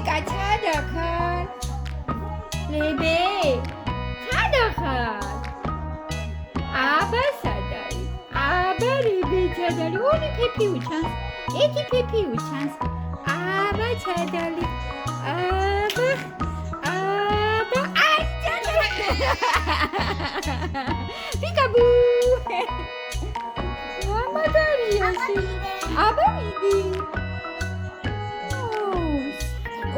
რებეკა ჩადახარ რებე ჩადახარ აბა სადარი აბა რებე ჩადარი ორი ფეფი უჩანს ერთი ფეფი უჩანს აბა ჩადარი აბა აი ჩადარი პიკაბუ მამადარიაში აბა მიდი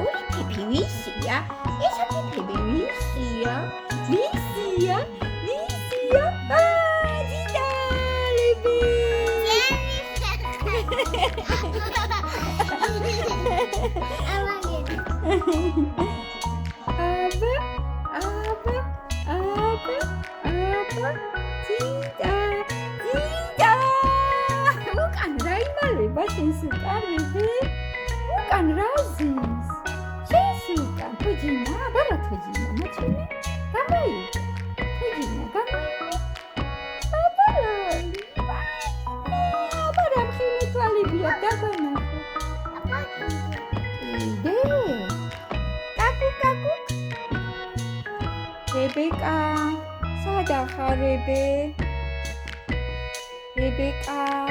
ორი ფეფი ვისია ეს ფეფი ვისია ვისია შენს უკანრები უკან რაზის შენს უკან თოჯინა აბარა თოჯინა მაჩვენე გამაიღე თოჯინა გამაიღე აბარა მხილე თვალებია დაგანახე იდე კაკუ კაკუ რებეკა სადახარ რებე რებეკა